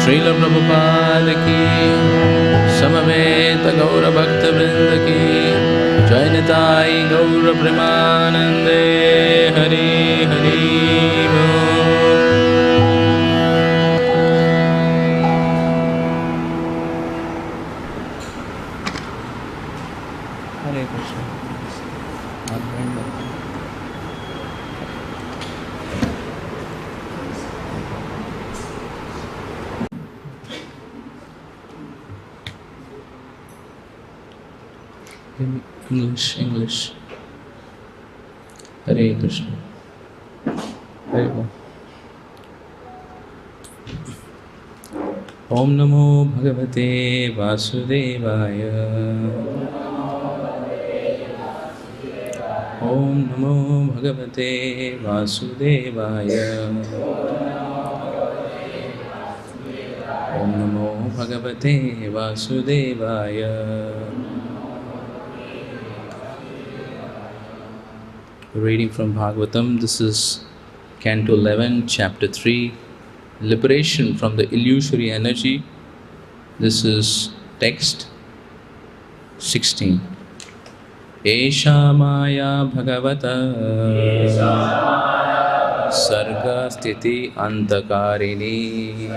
Srila Prabhupada ki, Samaveta Gaura Bhakta Vrinda ki, Jai Nitai Gaura Premanande, Hari Hari Bol. Hare Krishna. English. Hare Krishna. Hare Krishna. Om Namo Bhagavate Vasudevaya. Om Namo Bhagavate Vasudevaya. Om Namo Bhagavate Vasudevaya. Reading from Bhagavatam. This is Canto 11, Chapter 3, Liberation from the Illusory Energy. This is text 16. Esha Maya Bhagavata Sarga Sthiti Antakarini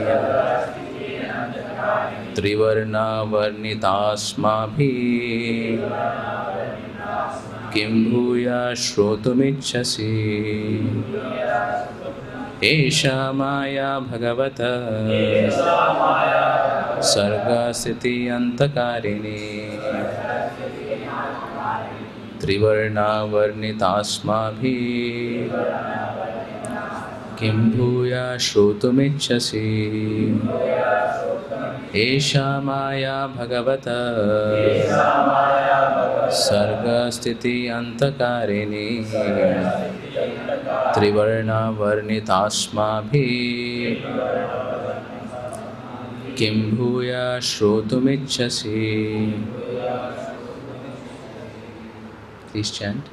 Trivarna Varnitasmabhi Kim bhuya shrotumichhasi. Esha Maya Bhagavata Sarga Sthiti Antakarini Trivarna Varnitasmabhi Kim bhuya shrotumichhasi. Esha Maya Bhagavata Sarga Sthiti Antakarini Trivarna Varnitasmabhi Kim bhuya shrotumichhasi. Please chant.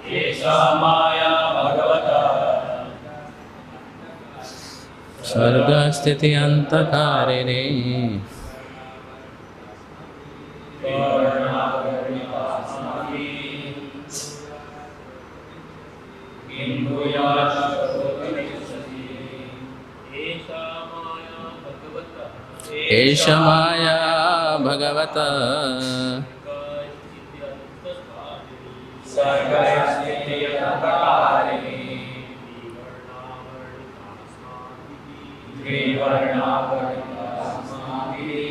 Esha Maya Bhagavata Sarga Sthiti Antakarini Esha Maya Bhagavata Sarga Sthiti Antakarini Trivarna Varnitasmabhi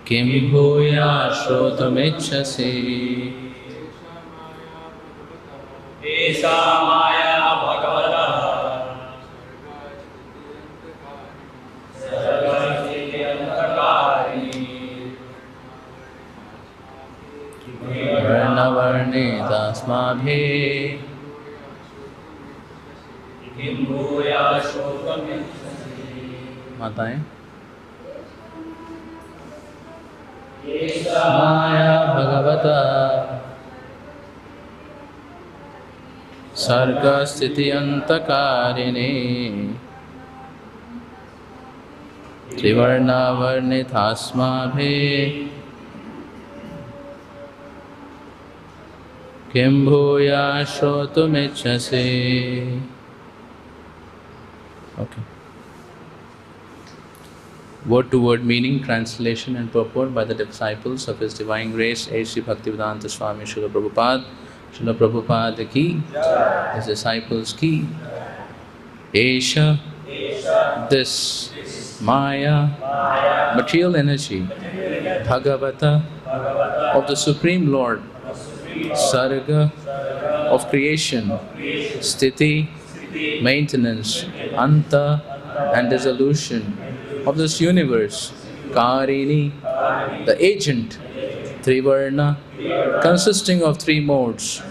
Kim bhuya shrotumichhasi. Esha Maya Bhagavata Sarga Sthiti Antakarini Trivarna Varnitasmabhi Kim bhuya shrotumichhasi. Mataएं. Esha Maya Bhagavata Sarga Sthiti Antakarini Trivarna Varnitasmabhi Kim bhuya shrotumichhasi. Okay. Word-to-word meaning, translation and purport by the disciples of His Divine Grace, A.C. Bhaktivedanta Swami Srila Prabhupada. Srila Prabhupada ki, His disciples ki. Esha, this, Maya, material energy, Bhagavata, of the Supreme Lord, Sarga, of creation, Sthiti, maintenance, Anta, and dissolution of this universe, Karini, the agent, Trivarna, consisting of three modes,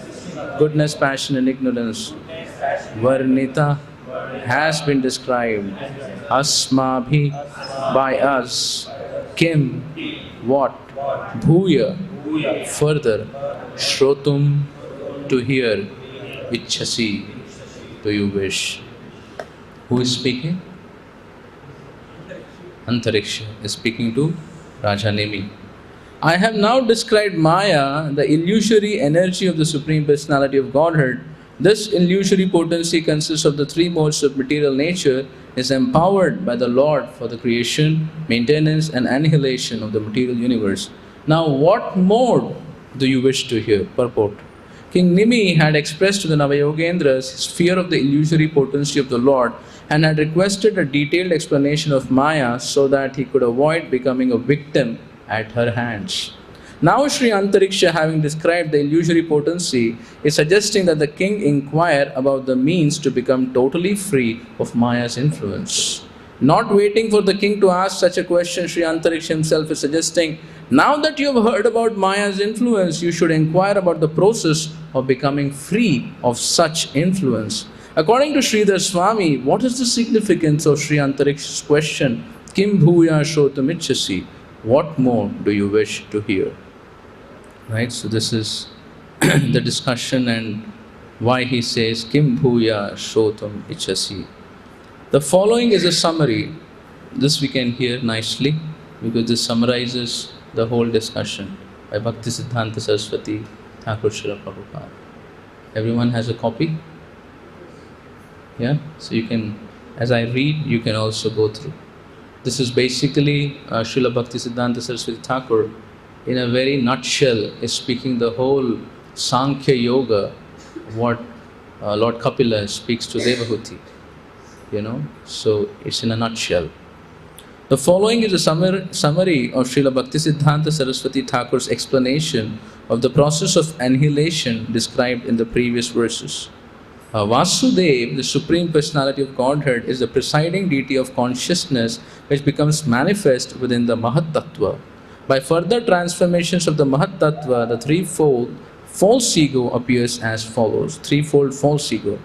goodness, passion and ignorance, Varnita, has been described, Asmabhi, by us, Kim, what, Bhuya, further, Shrotum, to hear, Ichhasi, do you wish? Who is speaking? Antariksha is speaking to Raja Nemi. I have now described Maya, the illusory energy of the Supreme Personality of Godhead. This illusory potency consists of the three modes of material nature, is empowered by the Lord for the creation, maintenance and annihilation of the material universe. Now what mode do you wish to hear? Purport. King Nimi had expressed to the Navayogendras his fear of the illusory potency of the Lord and had requested a detailed explanation of Maya so that he could avoid becoming a victim at her hands. Now Sri Antariksha, having described the illusory potency, is suggesting that the king inquire about the means to become totally free of Maya's influence. Not waiting for the king to ask such a question, Sri Antariksha himself is suggesting, now that you have heard about Maya's influence, you should inquire about the process of becoming free of such influence. According to Sridhar Swami, what is the significance of Sri Antariksha's question, Kim bhuya shrotamicchasi? What more do you wish to hear? Right, so this is the discussion and why he says Kim bhuya shrotam ichasi. The following is a summary. This we can hear nicely because this summarizes the whole discussion by Bhakti Siddhanta Saraswati Thakur Srila Prabhupada. Everyone has a copy? Yeah? So you can, as I read, you can also go through. This is basically Srila Bhakti Siddhanta Saraswati Thakur in a very nutshell is speaking the whole Sankhya Yoga, what Lord Kapila speaks to Devahuti. So it's in a nutshell. The following is a summary of Srila Bhakti Siddhanta Saraswati Thakur's explanation of the process of annihilation described in the previous verses. Vasudev, the Supreme Personality of Godhead, is the presiding deity of consciousness which becomes manifest within the Mahat Tattva. By further transformations of the Mahat Tattva, the threefold false ego appears as follows. Threefold false ego.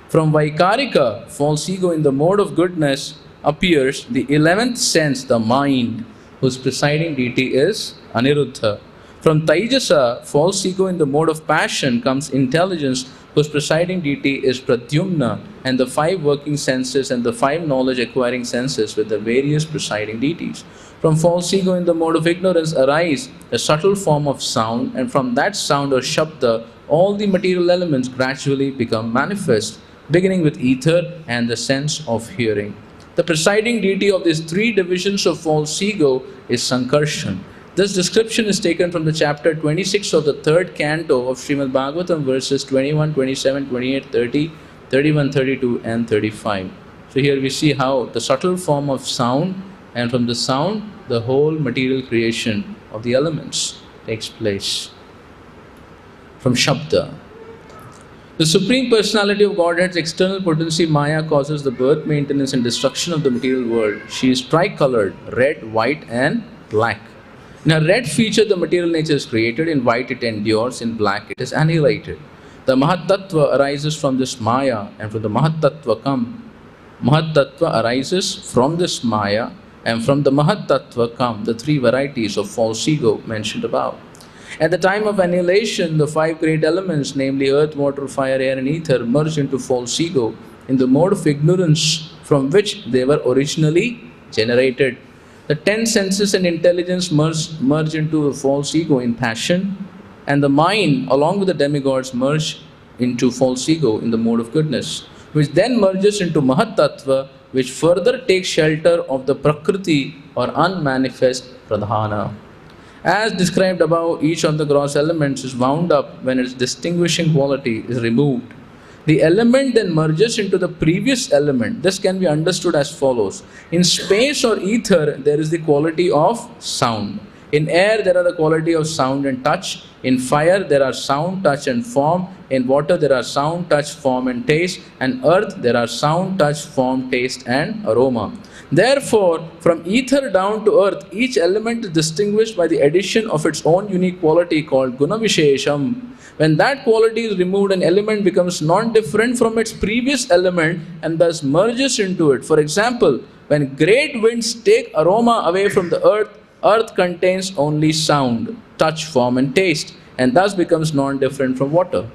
From Vaikarika, false ego in the mode of goodness, appears the 11th sense, the mind, whose presiding deity is Aniruddha. From Taijasa, false ego in the mode of passion, comes intelligence, whose presiding deity is Pradyumna, and the 5 working senses and the 5 knowledge acquiring senses with the various presiding deities. From false ego in the mode of ignorance arise a subtle form of sound, and from that sound or shabda, all the material elements gradually become manifest, beginning with ether and the sense of hearing. The presiding deity of these 3 divisions of false ego is Sankarshan. This description is taken from the chapter 26 of the 3rd canto of Srimad Bhagavatam, verses 21, 27, 28, 30, 31, 32 and 35. So here we see how the subtle form of sound, and from the sound, the whole material creation of the elements takes place. From Shabda. The Supreme Personality of Godhead's external potency, Maya, causes the birth, maintenance and destruction of the material world. She is tricolored, red, white and black. In a red feature, the material nature is created, in white it endures, in black it is annihilated. The Mahat Tattva arises from this Maya, and from the Mahat Tattva arises from this Maya, and from the Mahat Tattva come the 3 varieties of false ego mentioned above. At the time of annihilation, the 5 great elements, namely earth, water, fire, air and ether, merge into false ego in the mode of ignorance from which they were originally generated. The 10 senses and intelligence merge into the false ego in passion, and the mind, along with the demigods, merge into false ego in the mode of goodness, which then merges into Mahat Tattva, which further takes shelter of the Prakriti or unmanifest Pradhana. As described above, each of the gross elements is wound up when its distinguishing quality is removed. The element then merges into the previous element. This can be understood as follows. In space or ether, there is the quality of sound. In air, there are the quality of sound and touch. In fire, there are sound, touch and form. In water, there are sound, touch, form and taste. And earth, there are sound, touch, form, taste and aroma. Therefore, from ether down to earth, each element is distinguished by the addition of its own unique quality called Guna Vishesham. When that quality is removed, an element becomes non-different from its previous element and thus merges into it. For example, when great winds take aroma away from the earth, earth contains only sound, touch, form and taste, and thus becomes non-different from water.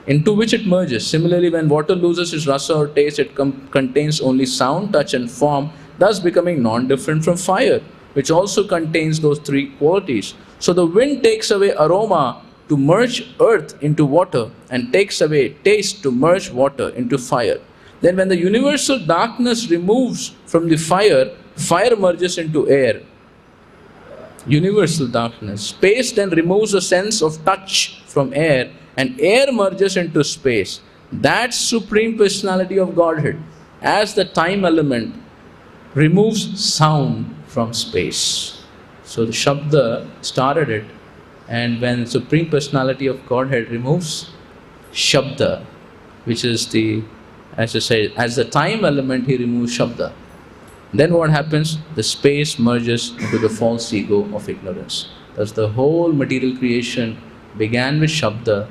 into which it merges. Similarly, when water loses its rasa or taste, it contains only sound, touch and form, thus becoming non-different from fire, which also contains those three qualities. So the wind takes away aroma to merge earth into water, and takes away taste to merge water into fire. Then when the universal darkness removes from the fire, fire merges into air. Universal darkness. Space then removes the sense of touch from air, and air merges into space. That's Supreme Personality of Godhead. As the time element removes sound from space. So the Shabda started it, and when Supreme Personality of Godhead removes Shabda, which is the, as I say, as the time element he removes Shabda, then what happens? The space merges into the false ego of ignorance. Thus the whole material creation began with Shabda,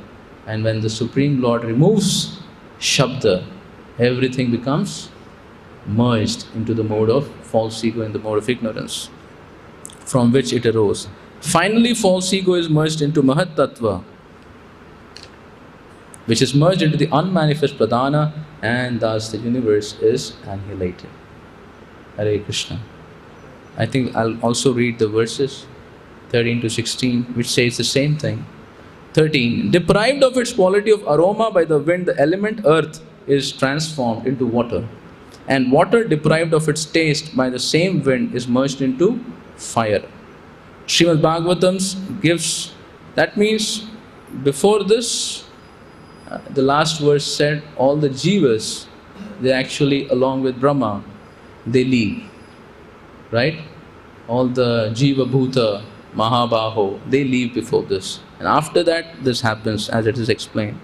and when the Supreme Lord removes Shabda, everything becomes merged into the mode of false ego, in the mode of ignorance, from which it arose. Finally, false ego is merged into Mahat Tattva, which is merged into the unmanifest Pradhana, and thus the universe is annihilated. Hare Krishna. I think I'll also read the verses 13 to 16, which says the same thing. 13. Deprived of its quality of aroma by the wind, the element earth is transformed into water. And water deprived of its taste by the same wind is merged into fire. Srimad Bhagavatam gives, that means before this, the last verse said all the jivas, they actually, along with Brahma, they leave, right? All the Jiva Bhuta, Mahabaho, they leave before this. And after that, this happens as it is explained.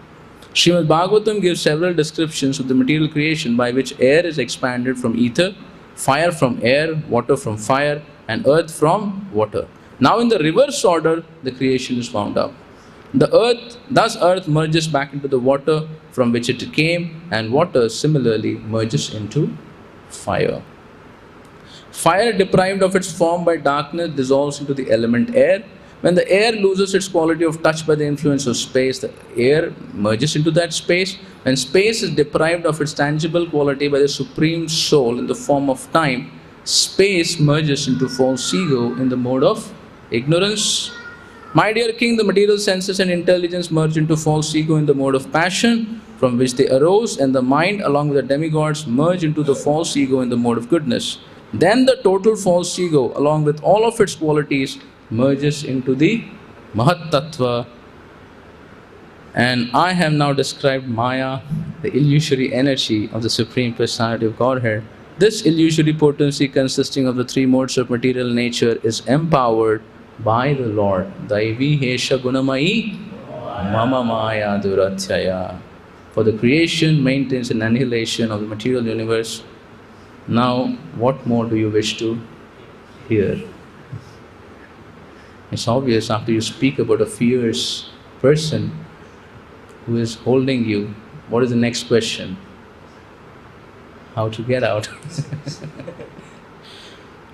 Srimad Bhagavatam gives several descriptions of the material creation by which air is expanded from ether, fire from air, water from fire, and earth from water. Now in the reverse order, the creation is wound up. Thus earth merges back into the water from which it came, and water similarly merges into fire. Fire, deprived of its form by darkness, dissolves into the element air. When the air loses its quality of touch by the influence of space, the air merges into that space. When space is deprived of its tangible quality by the Supreme Soul in the form of time, space merges into false ego in the mode of ignorance. My dear king, the material senses and intelligence merge into false ego in the mode of passion, from which they arose, and the mind along with the demigods merge into the false ego in the mode of goodness. Then the total false ego, along with all of its qualities, merges into the Mahat Tattva. And I have now described Maya, the illusory energy of the Supreme Personality of Godhead. This illusory potency, consisting of the three modes of material nature, is empowered by the Lord. Daivi Hesha Gunamai Mama Maya Durathyaya. For the creation, maintenance and annihilation of the material universe. Now, what more do you wish to hear? It's obvious after you speak about a fierce person who is holding you, what is the next question? How to get out?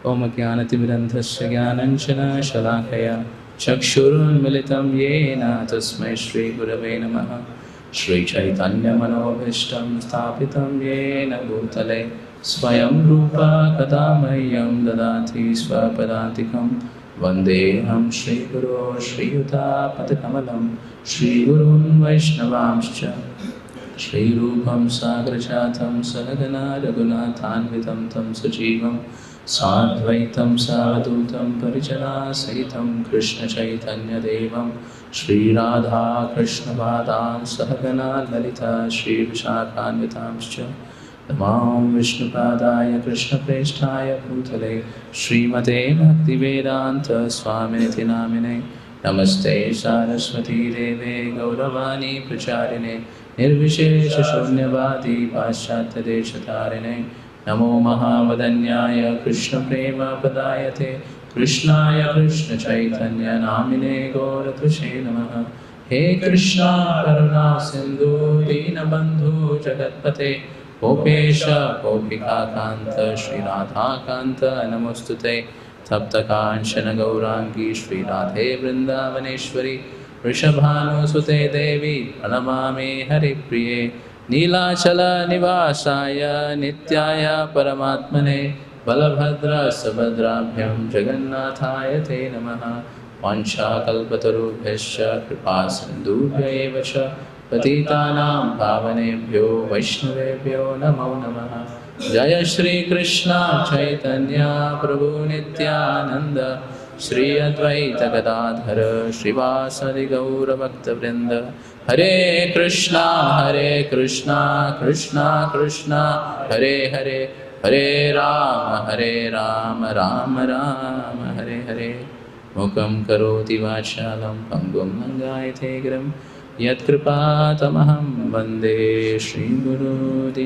Om Jnanatimirandhasya Jnananjana Shalakaya Chakshurunmilitam Yena Tasmai Shri Gurave Namaha Shri Chaitanya Manobhishtam Sthapitam Yena Bhutale Swayam Rupa Kadamayam Dadati Swapadantikam Vandeham Shri Guru Shri Yuta Patakamalam Shri Gurun Vaishnavamscha Shri Rupam Sagrachatam Sanagana Raghunathanvitam Tam Sajivam Sadvaitam Savadutam Parijana Sahitam Krishna Chaitanya Devam Shri Radha Krishna Padam Sahagana Lalita Shri Vishakhanvitamscha Namam Vishnu Padaya Krishna Presthaya Bhutale Srimate Bhakti Vedanta Swaminiti Namine Namaste Saraswati Deve Gauravani Pracharine Nirvishesha Shunyavadi Paschatya Deshatarine Namo Mahavadanyaya Krishna Prema Padayate Krishnaya Krishna Chaitanya Namine Gauratushe Namaha He Krishna Karuna Sindhu Dinabandhu Jagatpate Gopesha Gopika Kanta Shri Radha Kanta Namostute Tapta Kanchana Gaurangi Shri Radhe Vrindavaneshwari वृषभानुसुते देवी प्रणमामि हरिप्रिये नीलाचलनिवासाय नित्याय परमात्मने बलभद्र सुभद्राभ्यां जगन्नाथाय ते नमः वाञ्छाकल्पतरुभ्यश्च कृपासिन्धुभ्य एव च पतितानां पावनेभ्यो वैष्णवेभ्यो नमो नमः जय श्री कृष्ण चैतन्य प्रभु नित्यानंद श्री अद्वैत गदाधर श्रीवासदि गौरभक्तवृंद हरे कृष्णा कृष्णा कृष्णा हरे हरे हरे राम राम राम हरे हरे मुखं करोति वाचालं पंगुं लङ्घयते गिरिं यत्कृपातमहं वन्दे श्रीगुरुदीनतारिणम्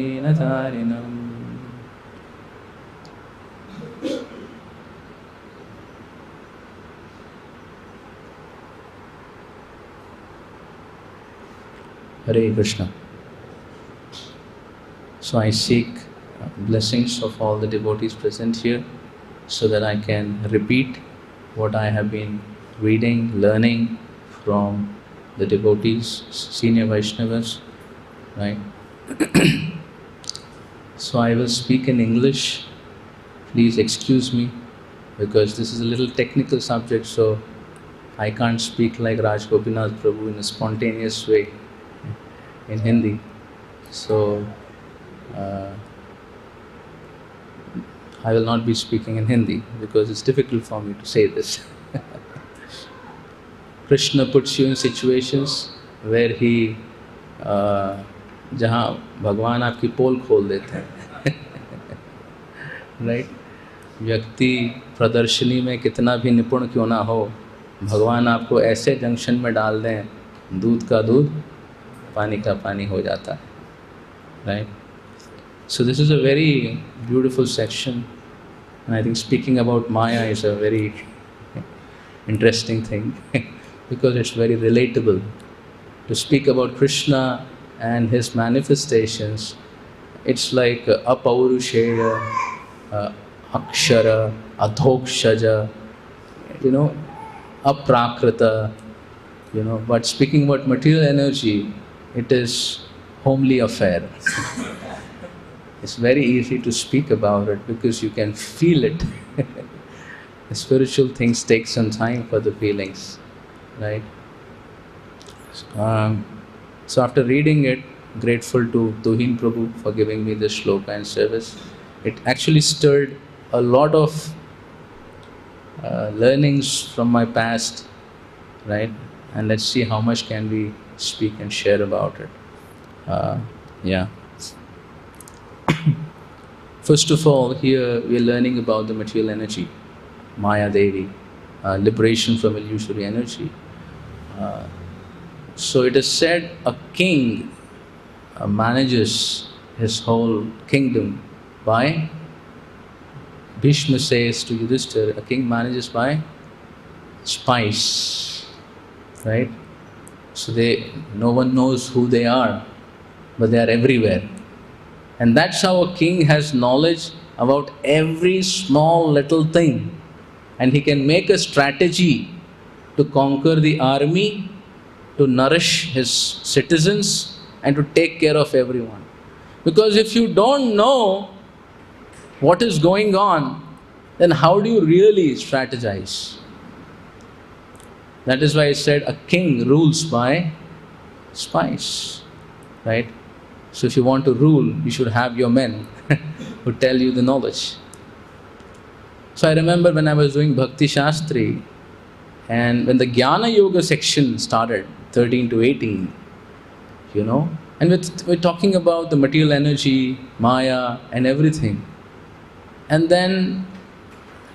Hare Krishna. So I seek blessings of all the devotees present here so that I can repeat what I have been reading, learning from the devotees, senior Vaishnavas, right? So I will speak in English. Please excuse me because this is a little technical subject, so I can't speak like Raj Gopinath Prabhu in a spontaneous way in Hindi. So I will not be speaking in Hindi because it's difficult for me to say this. Krishna puts you in situations where he जहाँ भगवान आपकी पोल खोल देते हैं right व्यक्ति प्रदर्शनी में कितना भी निपुण क्यों ना हो भगवान आपको ऐसे जंक्शन में डाल दें दूध का दूध पानी का पानी हो जाता है right So this is a very beautiful section and I think speaking about Maya is a very interesting thing because it's very relatable. To speak about Krishna and his manifestations, it's like apaurushaya, akshara, adhokshaja, aprakrita, but speaking about material energy, it is homely affair. It's very easy to speak about it because you can feel it. The spiritual things take some time for the feelings, right? So after reading it, grateful to Tuhin Prabhu for giving me this shloka and service. It actually stirred a lot of learnings from my past, right? And let's see how much can we speak and share about it. Yeah. First of all, here we are learning about the material energy, Maya Devi, liberation from illusory energy. So it is said a king manages his whole kingdom by, Bhishma says to Yudhishthira, a king manages by spies, right? So no one knows who they are, but they are everywhere. And that's how a king has knowledge about every small little thing. And he can make a strategy to conquer the army, to nourish his citizens, and to take care of everyone. Because if you don't know what is going on, then how do you really strategize? That is why I said a king rules by spies, right? So if you want to rule, you should have your men who tell you the knowledge. So I remember when I was doing Bhakti Shastri, and when the Jnana Yoga section started, 13 to 18, and we're talking about the material energy, Maya and everything. And then,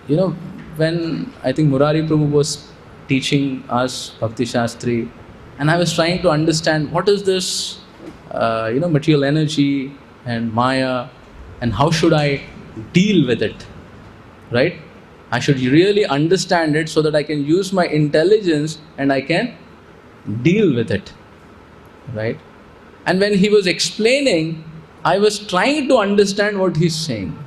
when I think Murari Prabhu was teaching us Bhakti Shastri, and I was trying to understand what is this material energy and Maya, and how should I deal with it, right? I should really understand it so that I can use my intelligence and I can deal with it, right? And when he was explaining, I was trying to understand what he's saying.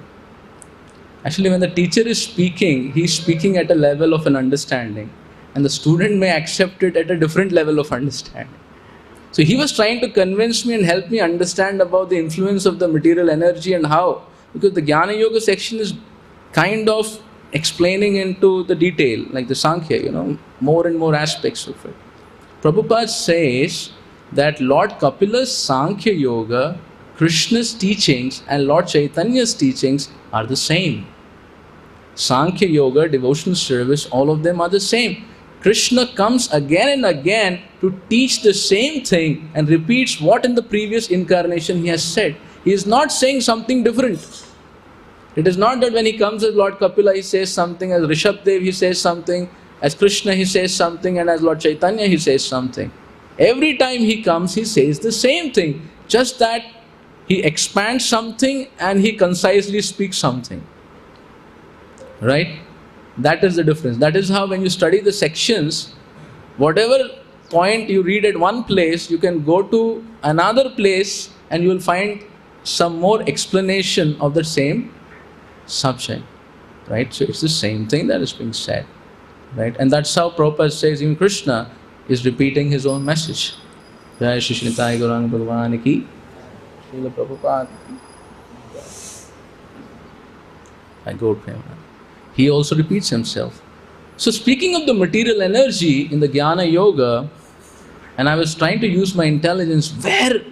Actually, when the teacher is speaking, he's speaking at a level of an understanding. and the student may accept it at a different level of understanding. So he was trying to convince me and help me understand about the influence of the material energy and how, because the Jnana Yoga section is kind of explaining into the detail, like the Sankhya, more and more aspects of it. Prabhupada says that Lord Kapila's Sankhya Yoga, Krishna's teachings and Lord Chaitanya's teachings are the same. Sankhya Yoga, devotional service, all of them are the same. Krishna comes again and again to teach the same thing and repeats what in the previous incarnation he has said. He is not saying something different. It is not that when he comes as Lord Kapila he says something, as Rishabdev he says something, as Krishna he says something, and as Lord Chaitanya he says something. Every time he comes he says the same thing, just that he expands something and he concisely speaks something. Right? That is the difference. That is how when you study the sections, whatever point you read at one place, you can go to another place and you will find some more explanation of the same subject. Right? So it's the same thing that is being said. Right? And that's how Prabhupada says even Krishna is repeating his own message. Jai Shri Nitai Gauranga Bhagwan Ki, Srila Prabhupada. I go to him. He also repeats himself. So speaking of the material energy in the Jnana Yoga, and I was trying to use my intelligence where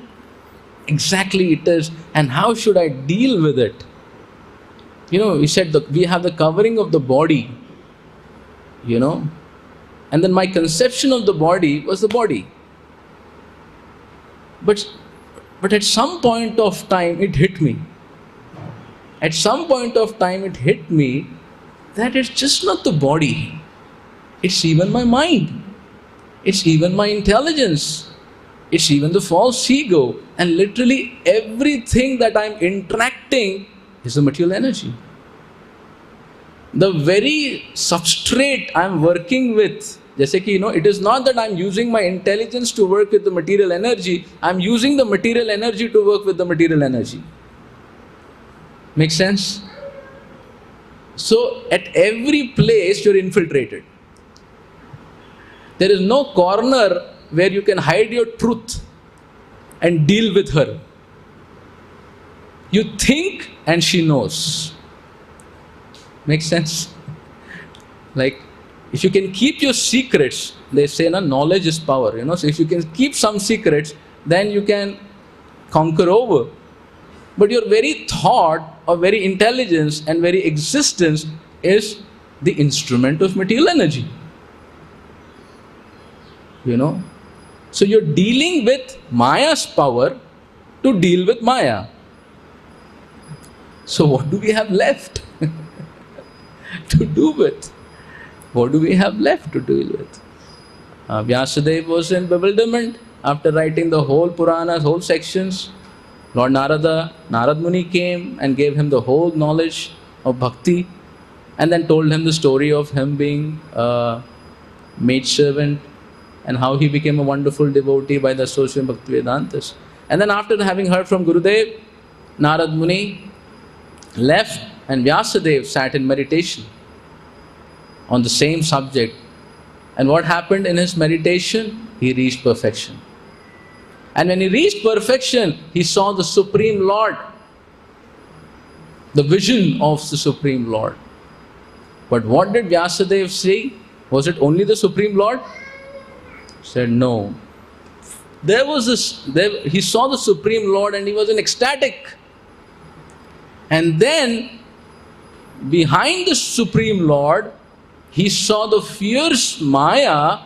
exactly it is and how should I deal with it. He said we have the covering of the body, and then my conception of the body was the body. But at some point of time it hit me. At some point of time it hit me that it's just not the body. It's even my mind. It's even my intelligence. It's even the false ego. And literally everything that I'm interacting is the material energy. The very substrate I'm working with, it is not that I'm using my intelligence to work with the material energy. I'm using the material energy to work with the material energy. Make sense? So at every place you're infiltrated. There is no corner where you can hide your truth and deal with her. You think and she knows. Makes sense? Like if you can keep your secrets, they say knowledge is power. So if you can keep some secrets, then you can conquer over. But your very thought or very intelligence and very existence is the instrument of material energy. So you're dealing with Maya's power to deal with Maya. So what do we have left to do with? What do we have left to deal with? Vyasadeva was in bewilderment after writing the whole Puranas, whole sections. Lord Narad Muni came and gave him the whole knowledge of bhakti and then told him the story of him being a maidservant and how he became a wonderful devotee by the association of Bhakti Vedantas. And then after having heard from Gurudev, Narad Muni left and Vyasadeva sat in meditation on the same subject. And what happened in his meditation? He reached perfection. And when he reached perfection, he saw the Supreme Lord, the vision of the Supreme Lord. But what did Vyasadeva say? Was it only the Supreme Lord? He said no. He saw the Supreme Lord and he was in ecstatic. And then behind the Supreme Lord, he saw the fierce Maya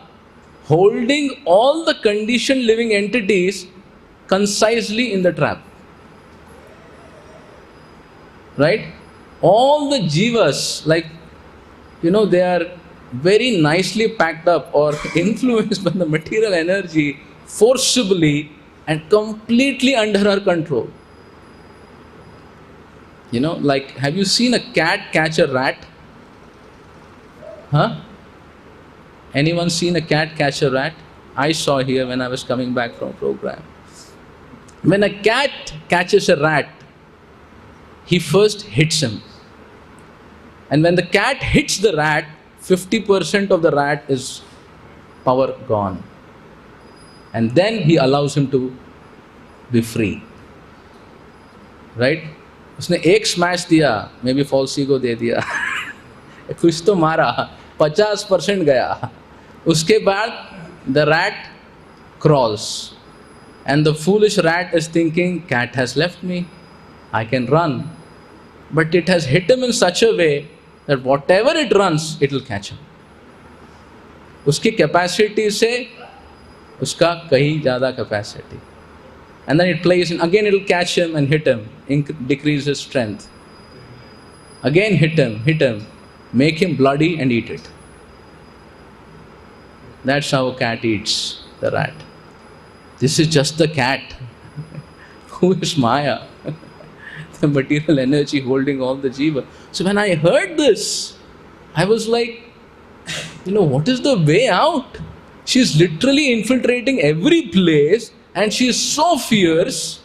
holding all the conditioned living entities concisely in the trap. Right? All the jivas, they are very nicely packed up or influenced by the material energy forcibly and completely under her control. Have you seen a cat catch a rat? Huh? Anyone seen a cat catch a rat? I saw here when I was coming back from a program. When a cat catches a rat, he first hits him. And when the cat hits the rat, 50% of the rat is power gone. And then he allows him to be free. Right? उसने एक smash दिया, may be false ego दे दिया, कुछ तो मारा, 50% गया. उसके बाद the rat crawls, and the foolish rat is thinking, cat has left me, I can run. But it has hit him in such a way that whatever it runs, it will catch him. उसकी capacity से उसका कहीं ज़्यादा capacity. And then it plays, and again it will catch him and hit him, decrease his strength. Again hit him, make him bloody and eat it. That's how a cat eats the rat. This is just the cat. Who is Maya? The material energy holding all the jiva. So when I heard this, I was like, what is the way out? She's literally infiltrating every place and she is so fierce.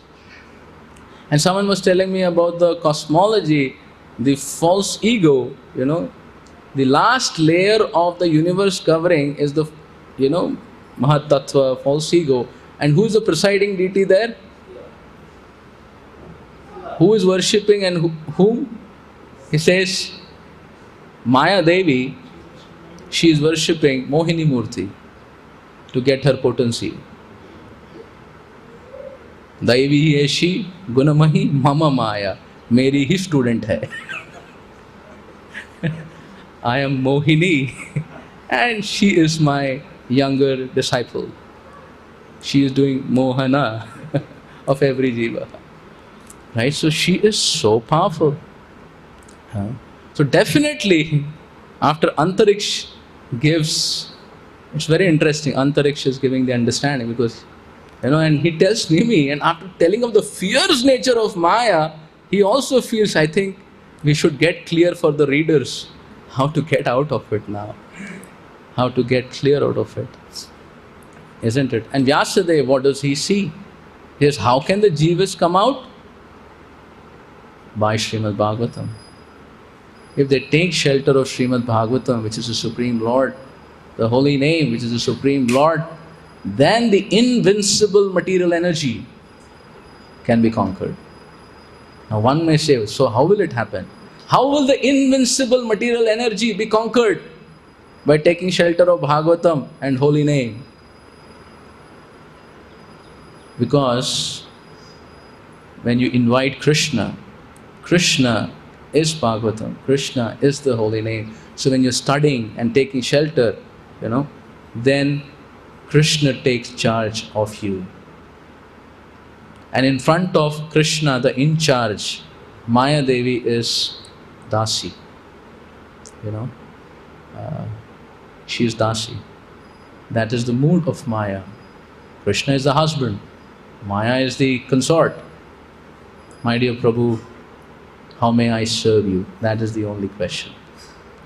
And someone was telling me about the cosmology, the false ego, the last layer of the universe covering is the, Mahat Tattva, false ego. And who is the presiding deity there? Who is worshipping and whom? He says, Maya Devi, she is worshipping Mohini Murti to get her potency. Daivi hai she, Gunamahi Mama Maya, Meri hi student hai. I am Mohini and she is my younger disciple. She is doing Mohana of every jiva. Right? So she is so powerful. So definitely, after Antariksh gives, it's very interesting, Antariksh is giving the understanding because, and he tells Nimi, and after telling of the fierce nature of Maya, he also feels, I think, we should get clear for the readers how to get out of it now. How to get clear out of it. Isn't it? And Vyasadeva, what does he see? He says, how can the jivas come out? By Srimad Bhagavatam. If they take shelter of Srimad Bhagavatam, which is the Supreme Lord, the holy name, which is the Supreme Lord, then the invincible material energy can be conquered. Now one may say, so how will it happen? How will the invincible material energy be conquered? By taking shelter of Bhagavatam and holy name. Because when you invite Krishna, Krishna is Bhagavatam, Krishna is the holy name. So when you're studying and taking shelter, then Krishna takes charge of you. And in front of Krishna, the in charge, Maya Devi is Dasi. She is Dasi. That is the mood of Maya. Krishna is the husband. Maya is the consort. My dear Prabhu, how may I serve you? That is the only question.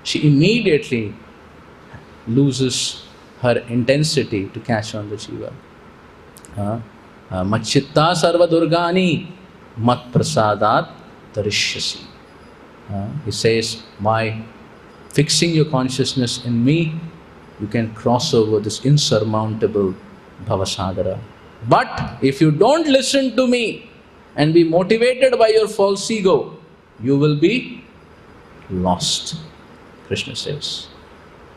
She immediately loses her intensity to catch on the jiva. Machitta sarva durgani mat prasadat tarishyasi. He says, by fixing your consciousness in me, you can cross over this insurmountable bhavasagara. But if you don't listen to me and be motivated by your false ego, you will be lost, Krishna says.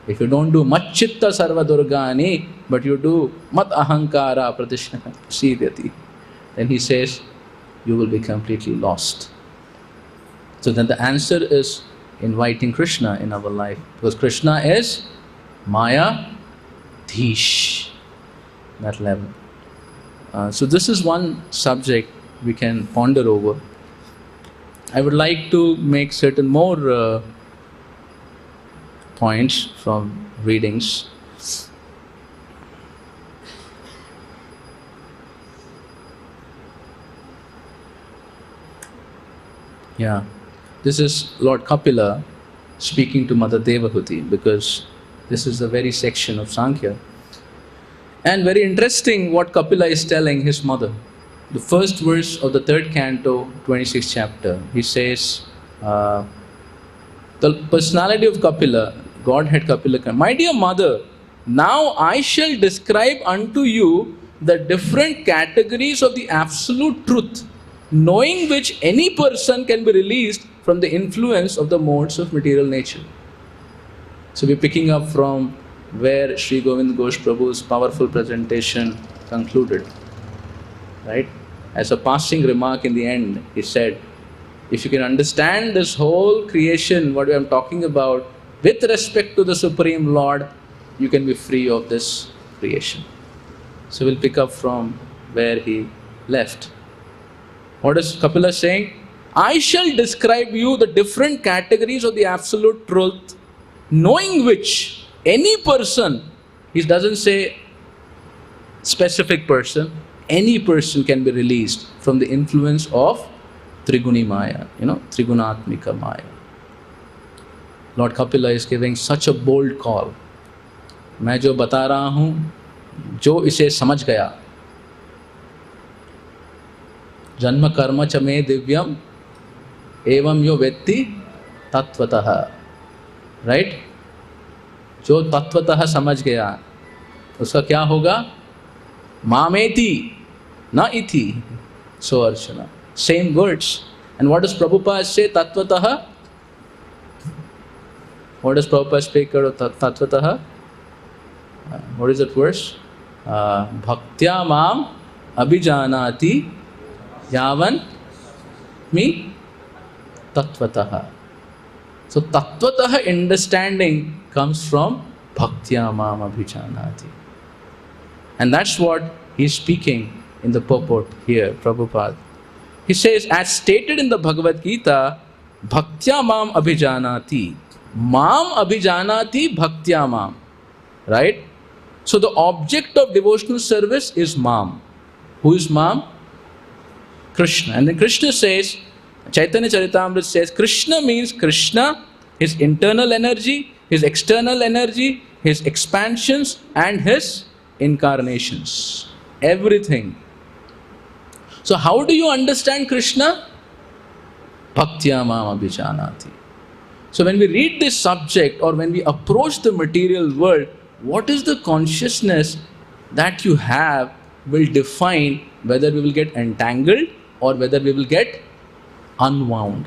If you don't do machitta sarva durgani, but you do mat ahankara pratishnana siddhati, then he says, you will be completely lost. So then the answer is inviting Krishna in our life, because Krishna is Maya Dhish, that level. So this is one subject we can ponder over. I would like to make certain more points from readings. Yeah, this is Lord Kapila speaking to Mother Devahuti, because this is the very section of Sankhya. And very interesting what Kapila is telling his mother. The first verse of the 3rd canto, 26th chapter, he says, the personality of Kapila, Godhead Kapila, my dear mother, Now I shall describe unto you the different categories of the absolute truth, knowing which any person can be released from the influence of the modes of material nature. So we're picking up from where Sri Govind Ghosh Prabhu's powerful presentation concluded. Right? As a passing remark in the end, he said, if you can understand this whole creation, what I am talking about, with respect to the Supreme Lord, you can be free of this creation. So we'll pick up from where he left. What is Kapila saying? I shall describe you the different categories of the absolute truth, knowing which any person, he doesn't say specific person, any person can be released from the influence of Triguni Maya, Trigunatmika Maya. Lord Kapila is giving such a bold call. मैं जो बता रहा हूँ, जो इसे समझ गया, जन्म कर्म च मे दिव्यम एवं यो वेत्ति तत्वतः, राइट? जो तत्वतः समझ गया उसका क्या होगा? मामेति न इति. So Archana, same words. And what does Prabhupada say? Tatvatah. What does Prabhupada speak of Tatvatah? What is that verse? Bhaktya mam abhijanati yavan mi tatvatah. So tatvatah understanding comes from bhaktya mam abhijanati. And that's what he's speaking in the purport here, Prabhupada. He says, as stated in the Bhagavad Gita, bhaktya mam abhijanati. Mam abhijanati bhaktya mam. Right? So the object of devotional service is mam. Who is mam? Krishna. And then Krishna says, Chaitanya Charitamrita says, Krishna means Krishna, his internal energy, his external energy, his expansions and his incarnations. Everything. So how do you understand Krishna? Bhaktya mam abhijanati. So when we read this subject or when we approach the material world, what is the consciousness that you have will define whether we will get entangled or whether we will get unwound.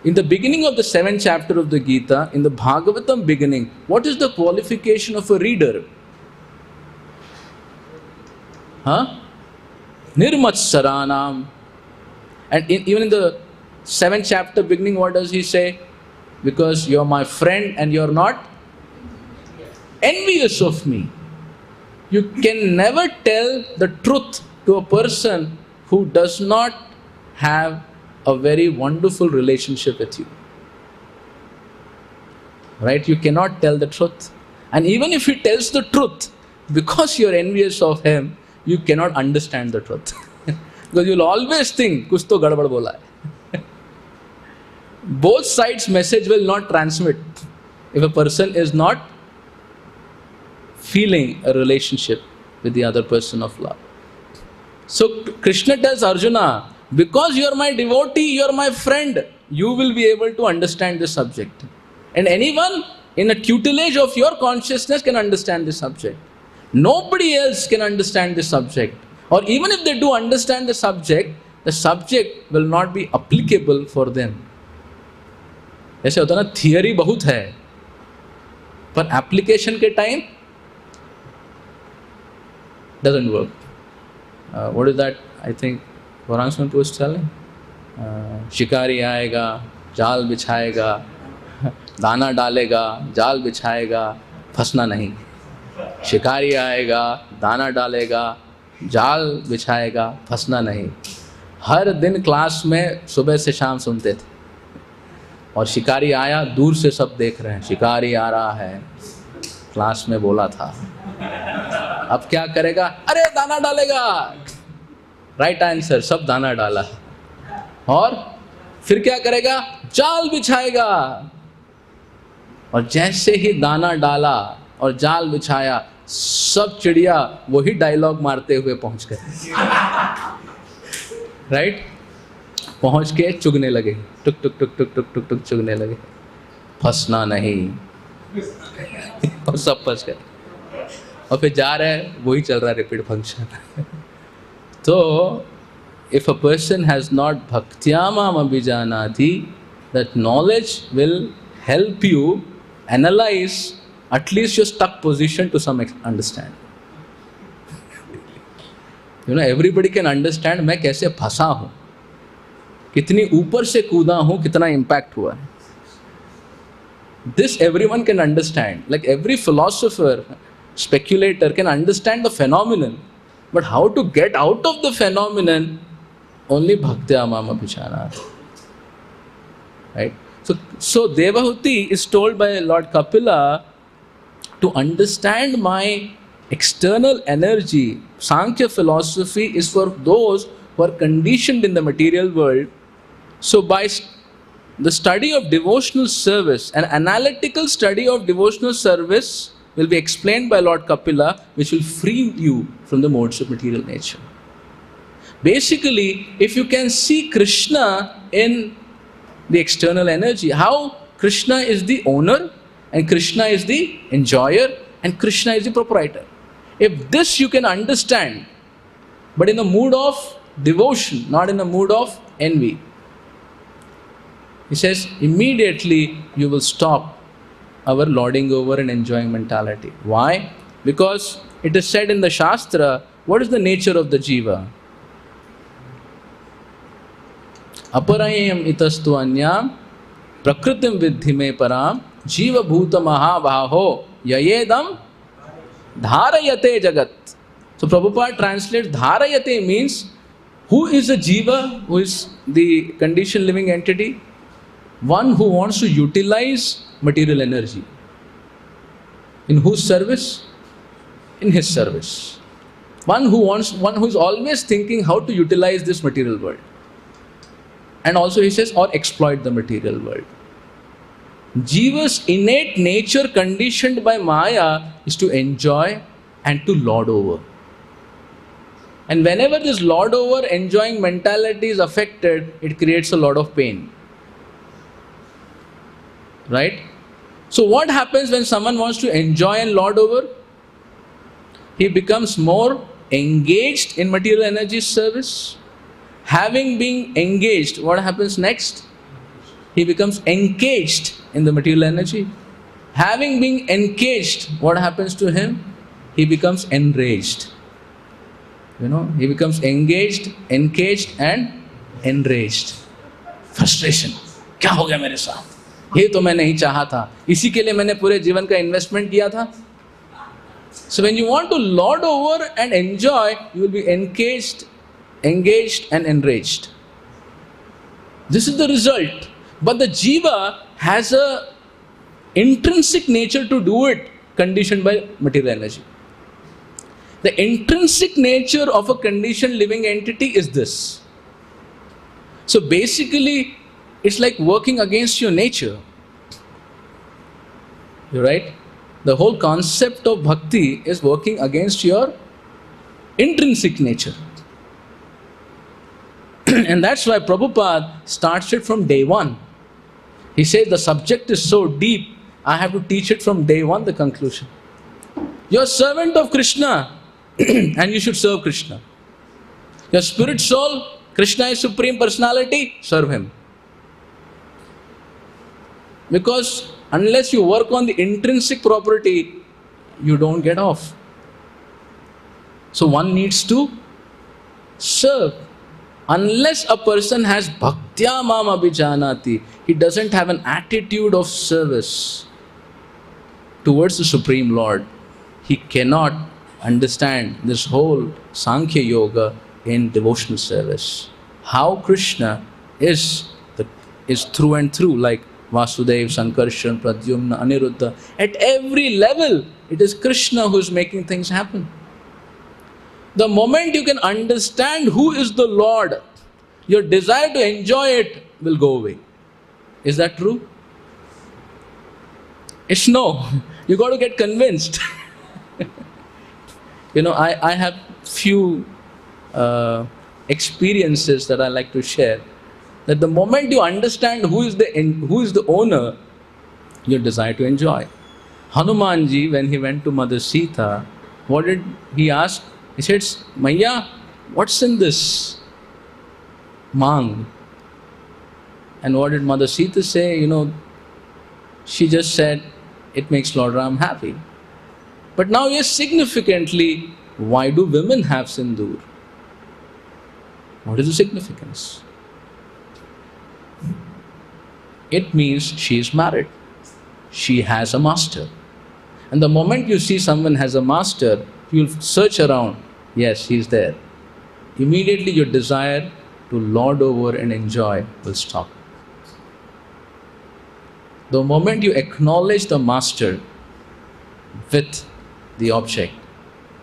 In the beginning of the 7th chapter of the Gita, in the Bhagavatam beginning, what is the qualification of a reader? Nirmatsaranam. And even in the 7th chapter beginning, what does he say? Because you're my friend and you're not envious of me. You can never tell the truth to a person who does not have a very wonderful relationship with you. Right? You cannot tell the truth. And even if he tells the truth, because you're envious of him, you cannot understand the truth. Because you'll always think, kuch to gadbad bola hai. Both sides' message will not transmit if a person is not feeling a relationship with the other person of love. So Krishna tells Arjuna, because you are my devotee, you are my friend, you will be able to understand this subject. And anyone in a tutelage of your consciousness can understand this subject. Nobody else can understand this subject. Or even if they do understand the subject will not be applicable for them. ऐसे होता ना, theory बहुत है पर application के time doesn't work. What is that? I think Varanasi was telling. शिकारी आएगा, जाल बिछाएगा, दाना डालेगा, जाल बिछाएगा, फंसना नहीं. शिकारी आएगा, दाना डालेगा, जाल बिछाएगा, फंसना नहीं. हर दिन क्लास में सुबह से शाम सुनते थे. और शिकारी आया, दूर से सब देख रहे हैं, शिकारी आ रहा है, क्लास में बोला था. अब क्या करेगा? अरे दाना डालेगा. राइट आंसर, सब दाना डाला. और फिर क्या करेगा? जाल बिछाएगा. और जैसे ही दाना डाला और जाल बिछाया, सब चिड़िया वही डायलॉग मारते हुए पहुंच गए. राइट? पहुंच के चुगने लगे, टुक टुक टुक टुक टुक टुक टुक चुगने लगे. फंसना नहीं. और सब फंस गए, और फिर जा रहे हैं वही चल रहा है, रिपीट फंक्शन. तो if a person has not bhaktyamam abhijanati, that knowledge will help you analyze at least your stuck position to some understand. You know, everybody can understand मैं कैसे फंसा हूँ, कितनी ऊपर से कूदा हूँ, कितना impact हुआ है. This everyone can understand. Like every philosopher, speculator can understand the phenomenon, but how to get out of the phenomenon, only bhaktyamam abhijanati. Right? So Devahuti is told by Lord Kapila to understand my external energy. Sankhya philosophy is for those who are conditioned in the material world. So by the study of devotional service, an analytical study of devotional service will be explained by Lord Kapila, which will free you from the modes of material nature. Basically, if you can see Krishna in the external energy, how Krishna is the owner and Krishna is the enjoyer and Krishna is the proprietor. If this you can understand, but in the mood of devotion, not in the mood of envy, he says, immediately you will stop our lording over and enjoying mentality. Why? Because it is said in the Shastra, what is the nature of the jiva? Aparayam itastu anyam prakritim vidhi me param jiva bhuta mahabhaho yayedam dharayate jagat. So Prabhupada translates dharayate means who is a jiva, who is the conditioned living entity? One who wants to utilize material energy. In whose service? In his service. One who is always thinking how to utilize this material world. And also he says, or exploit the material world. Jiva's innate nature conditioned by Maya is to enjoy and to lord over. And whenever this lord over enjoying mentality is affected, it creates a lot of pain. Right? So what happens when someone wants to enjoy and lord over? He becomes more engaged in material energy service. Having been engaged, what happens next? He becomes engaged in the material energy. Having been engaged, what happens to him? He becomes enraged. You know, he becomes engaged and enraged. Frustration. क्या हो गया मेरे साथ? ये तो मैं नहीं चाहा था, इसी के लिए मैंने पूरे जीवन का इन्वेस्टमेंट किया था. So when you want to lord over and enjoy, you will be engaged and enraged. This is the result. But the jiva has a intrinsic nature to do it, conditioned by material energy. The intrinsic nature of a conditioned living entity is this. So basically, it's like working against your nature. You're right? The whole concept of bhakti is working against your intrinsic nature. And that's why Prabhupada starts it from day one. He says the subject is so deep, I have to teach it from day one, the conclusion. You're a servant of Krishna and you should serve Krishna. Your spirit soul, Krishna is Supreme Personality, serve Him. Because unless you work on the intrinsic property, you don't get off. So one needs to serve. Unless a person has bhaktyamam abhijanati, he doesn't have an attitude of service towards the Supreme Lord, he cannot understand this whole Sankhya Yoga in devotional service. How Krishna is through and through, like Vasudev, Sankarshan, Pradyumna, Aniruddha. At every level, it is Krishna who is making things happen. The moment you can understand who is the Lord, your desire to enjoy it will go away. Is that true? It's no. You got to get convinced. I have few experiences that I like to share. That the moment you understand who is the owner, your desire to enjoy. Hanumanji, when he went to Mother Sita, what did he ask? He said, Maya, what's in this mang? And what did Mother Sita say? She just said, it makes Lord Ram happy. But now, yes, significantly, why do women have sindoor? What is the significance? It means she is married. She has a master. And the moment you see someone has a master, you'll search around. Yes, he's there. Immediately your desire to lord over and enjoy will stop. The moment you acknowledge the master with the object,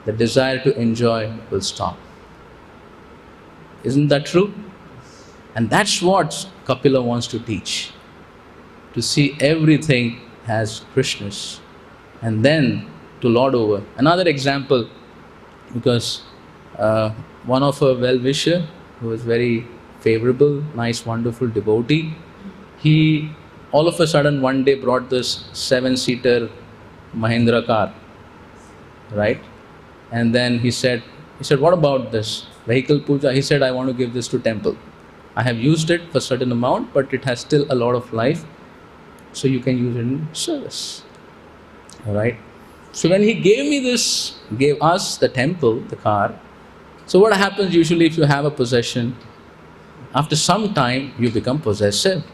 the desire to enjoy will stop. Isn't that true? And that's what Kapila wants to teach. To see everything as Krishna's and then to lord over. Another example, because one of her well-wisher, who was very favorable, nice, wonderful devotee, he all of a sudden one day brought this 7-seater Mahindra car, right? And then he said, what about this vehicle puja? He said, I want to give this to temple. I have used it for a certain amount, but it has still a lot of life, so you can use it in service. All right. So when he gave us the temple, the car. So what happens usually if you have a possession? After some time, you become possessive.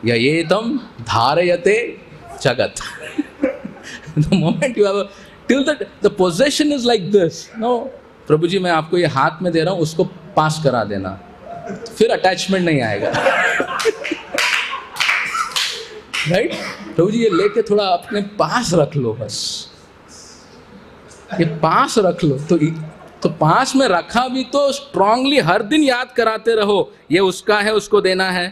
Yayetam dharayate jagat. The moment you have till the possession is like this. No, Prabhuji, मैं आपको ये हाथ में दे रहा हूँ, उसको पास करा देना, फिर attachment नहीं आएगा. Right? प्रभुजी ये लेके थोड़ा अपने पास रख लो, बस ये पास रख लो. तो पास में रखा भी तो स्ट्रांगली हर दिन याद कराते रहो, ये उसका है उसको देना है,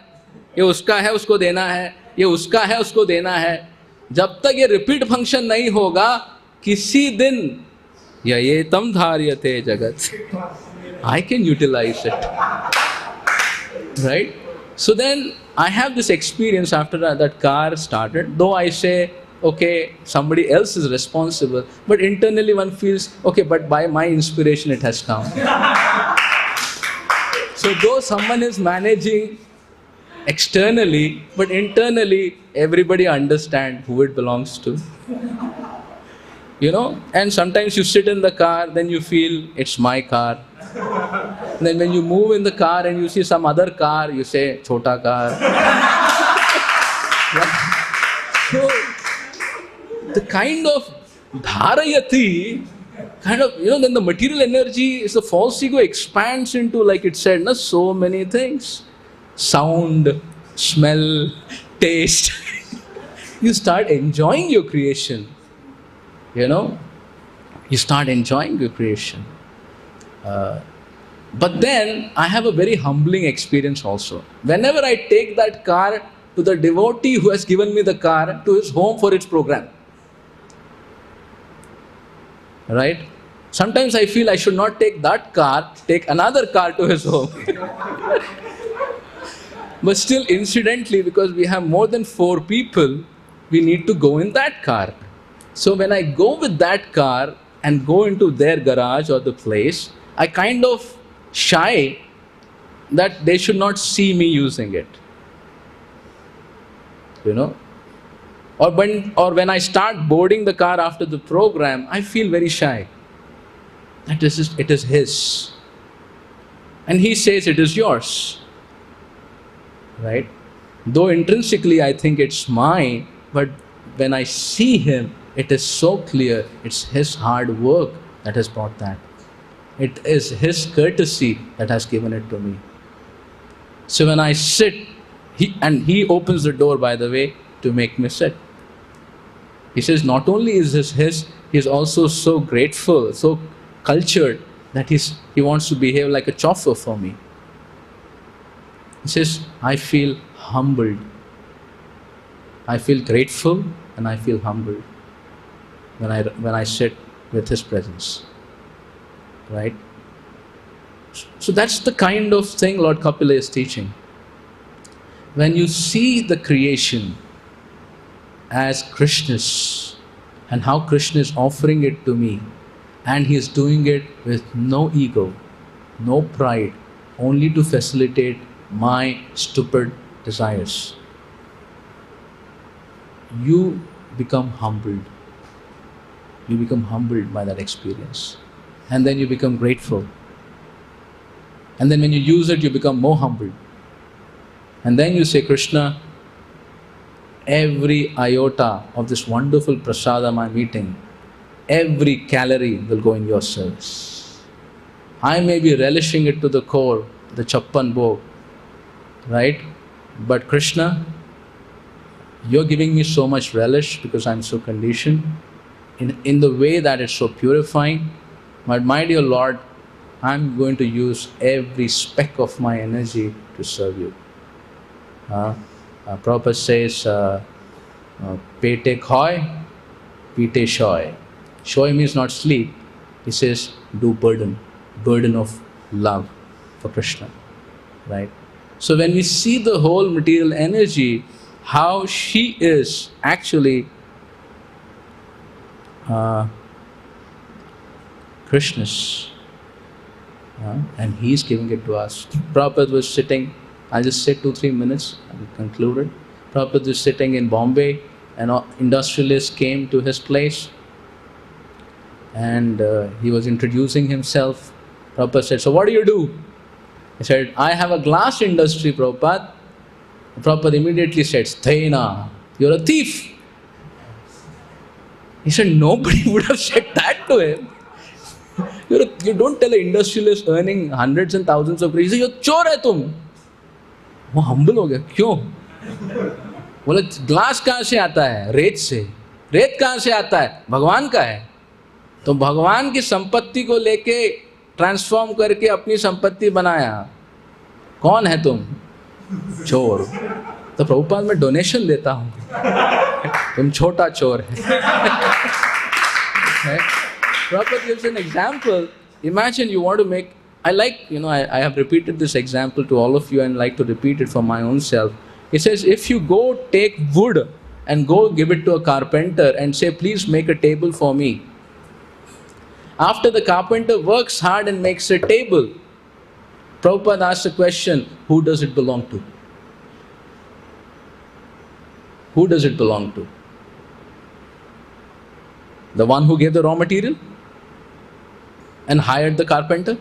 ये उसका है उसको देना है, ये उसका है उसको देना है. जब तक ये रिपीट फंक्शन नहीं होगा, किसी दिन ये तम धार्यते जगत, I can utilize it. Right? So then I have this experience after that car started, though I say, okay, somebody else is responsible, but internally one feels, okay, but by my inspiration it has come. So though someone is managing externally, but internally everybody understands who it belongs to. And sometimes you sit in the car, then you feel it's my car. And then when you move in the car and you see some other car, you say, chota car. So, the kind of dharayati, then the material energy is the false ego expands into, like it said, so many things. Sound, smell, taste. You start enjoying your creation. You start enjoying your creation. But then I have a very humbling experience also. Whenever I take that car to the devotee who has given me the car to his home for its program, right? Sometimes I feel I should not take that car, take another car to his home. But still, incidentally, because we have more than 4 people, we need to go in that car. So when I go with that car and go into their garage or the place, I kind of shy that they should not see me using it. Or when I start boarding the car after the program, I feel very shy. That it is his. And he says it is yours. Right? Though intrinsically I think it's mine, but when I see him, it is so clear it's his hard work that has brought that. It is his courtesy that has given it to me. So when I sit, he opens the door, by the way, to make me sit. He says not only is this his, he is also so grateful, so cultured that he wants to behave like a chauffeur for me. He says, I feel humbled. I feel grateful and I feel humbled when I sit with his presence. Right? So that's the kind of thing Lord Kapila is teaching. When you see the creation, as Krishna's, and how Krishna is offering it to me, and he is doing it with no ego, no pride, only to facilitate my stupid desires. You become humbled. You become humbled by that experience. And then you become grateful. And then when you use it, you become more humbled. And then you say, Krishna, every iota of this wonderful prasadam I'm eating, every calorie will go in your service. I may be relishing it to the core, the chappan bhog, right? But Krishna, you're giving me so much relish because I'm so conditioned in the way that it's so purifying. But my dear Lord, I'm going to use every speck of my energy to serve you. Prabhupada says, Pete khoy, pite shoy. Shoy means not sleep. He says, do burden of love for Krishna, right? So when we see the whole material energy, how she is actually Krishna's, and he's giving it to us. Prabhupada was sitting, I'll just say 2-3 minutes, I will conclude it. Prabhupada was sitting in Bombay, and industrialist came to his place, and he was introducing himself. Prabhupada said, so what do you do? He said, I have a glass industry, Prabhupada. Prabhupada immediately said, Sthena, you're a thief. He said, nobody would have said that to him. You don't tell an industrialist earning hundreds and thousands of rupees, you're chor hai tum. वो humble हो गया, क्यों? बोले glass कहाँ से आता है? रेत से. रेत कहाँ से आता है? भगवान का है. तो भगवान की संपत्ति को लेके ट्रांसफॉर्म करके अपनी संपत्ति बनाया. कौन है तुम? चोर. तो प्रभुपाद मैं डोनेशन देता हूँ. तुम छोटा चोर है. Prabhupada gives an example. Imagine you want to make, I have repeated this example to all of you and like to repeat it for my own self. He says, if you go take wood and go give it to a carpenter and say, please make a table for me. After the carpenter works hard and makes a table, Prabhupada asks the question, who does it belong to? Who does it belong to? The one who gave the raw material and hired the carpenter?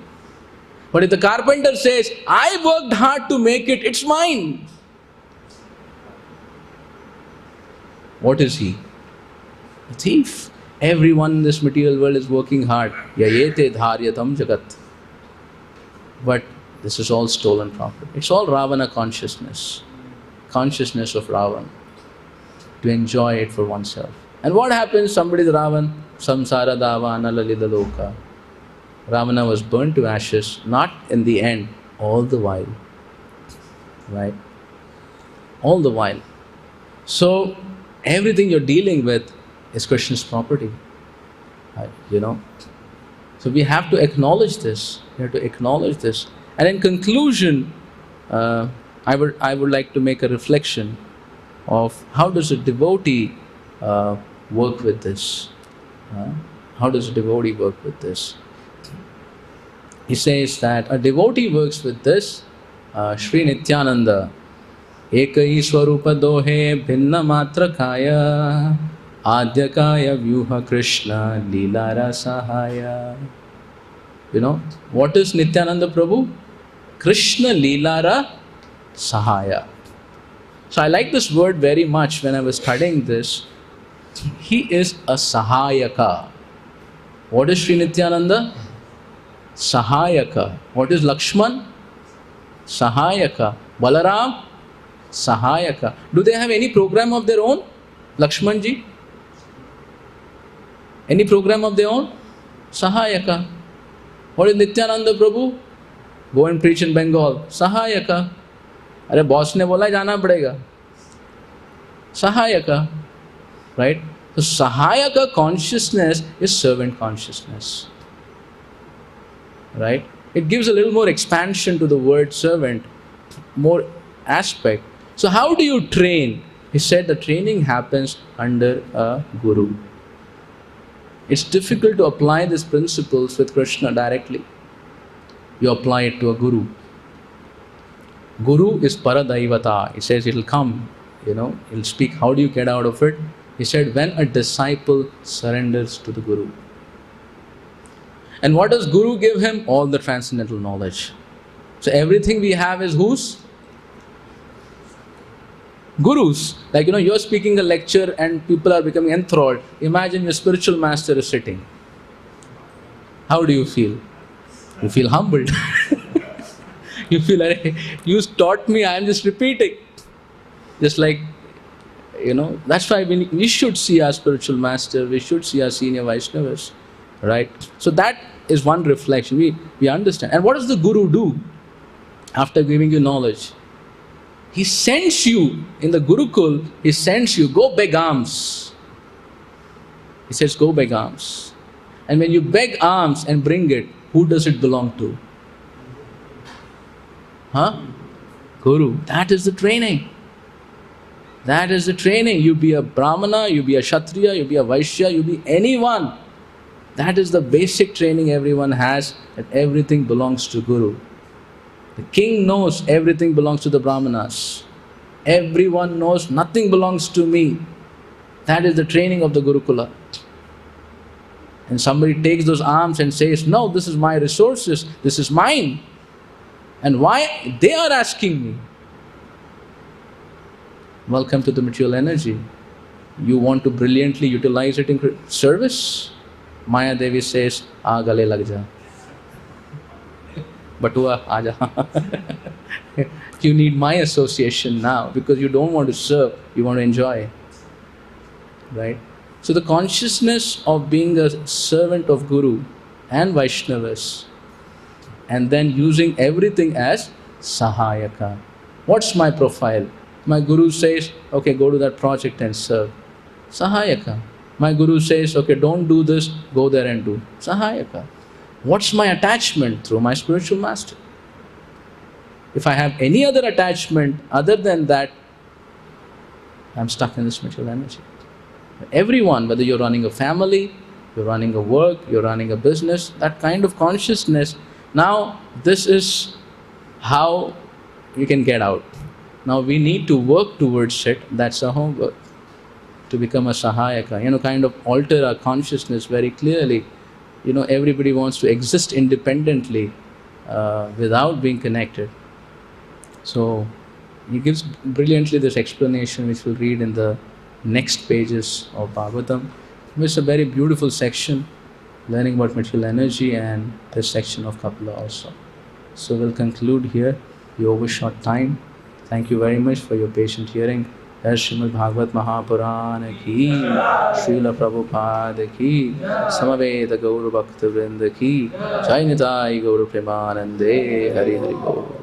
But if the carpenter says, I worked hard to make it, it's mine. What is he? A thief. Everyone in this material world is working hard. Yayete dharyatam jagat. But this is all stolen property. It's all Ravana consciousness. Consciousness of Ravana. To enjoy it for oneself. And what happens? Somebody is Ravan. Samsara davana lalida loka. Ravana was burnt to ashes, not in the end, all the while. Right? All the while. So, everything you're dealing with is Krishna's property. So we have to acknowledge this. We have to acknowledge this. And in conclusion, I would like to make a reflection of how does a devotee work with this? How does a devotee work with this? He says that a devotee works with this. Sri Nityananda, Ekai Swarupa Dohe Bhinna Matra Kaya Adya Kaya Vyuha Krishna Leelara Sahaya. What is Nityananda Prabhu? Krishna Leelara Sahaya. So I like this word very much when I was studying this. He is a Sahayaka. What is Sri Nityananda? Sahayaka. What is Lakshman? Sahayaka. Balaram? Sahayaka. Do they have any program of their own? Lakshman ji? Any program of their own? Sahayaka. What is Nityananda Prabhu? Go and preach in Bengal. Sahayaka. अरे boss ने बोला जाना पड़ेगा. Sahayaka. Right? So Sahayaka consciousness is servant consciousness. Right? It gives a little more expansion to the word servant, more aspect. So how do you train? He said the training happens under a guru. It's difficult to apply these principles with Krishna directly. You apply it to a guru. Guru is Paradaivata. He says it'll come, he'll speak. How do you get out of it? He said, when a disciple surrenders to the guru. And what does guru give him? All the transcendental knowledge. So everything we have is whose? Gurus. Like, you're speaking a lecture and people are becoming enthralled. Imagine your spiritual master is sitting. How do you feel? You feel humbled. You feel like, you taught me, I am just repeating. Just like, that's why we should see our spiritual master, we should see our senior Vaishnavas, right? So that is one reflection, we understand. And what does the guru do after giving you knowledge? He sends you, in the Gurukul, he sends you, go beg alms. He says, go beg alms. And when you beg alms and bring it, who does it belong to? Guru. That is the training. That is the training. You be a Brahmana, you be a Kshatriya, you be a Vaishya, you be anyone. That is the basic training everyone has, that everything belongs to Guru. The king knows everything belongs to the Brahmanas. Everyone knows nothing belongs to me. That is the training of the Gurukula. And somebody takes those alms and says, no, this is my resources, this is mine. And why? They are asking me. Welcome to the material energy. You want to brilliantly utilize it in service? Maya Devi says, "Aa gale lag ja." Batua, aaja. You need my association now because you don't want to serve, you want to enjoy. Right? So the consciousness of being a servant of Guru and Vaishnavas, and then using everything as Sahayaka. What's my profile? My Guru says, okay, go to that project and serve. Sahayaka. My Guru says, okay, don't do this, go there and do. Sahayaka. What's my attachment? Through my spiritual master. If I have any other attachment other than that, I'm stuck in this material energy. Everyone, whether you're running a family, you're running a work, you're running a business, that kind of consciousness, now this is how you can get out. Now we need to work towards it. That's our homework. To become a Sahayaka, kind of alter our consciousness very clearly. Everybody wants to exist independently without being connected. So he gives brilliantly this explanation, which we'll read in the next pages of Bhagavatam. It's a very beautiful section, learning about material energy, and this section of Kapila also. So we'll conclude here. We overshot time. Thank you very much for your patient hearing. Srimad Bhagavat Mahapurana ki, Srila Prabhupada ki, Samaveda Gauru Bhakta Vrinda ki, Jai Nitai Gauru Premanande, Hari Hari Gauru.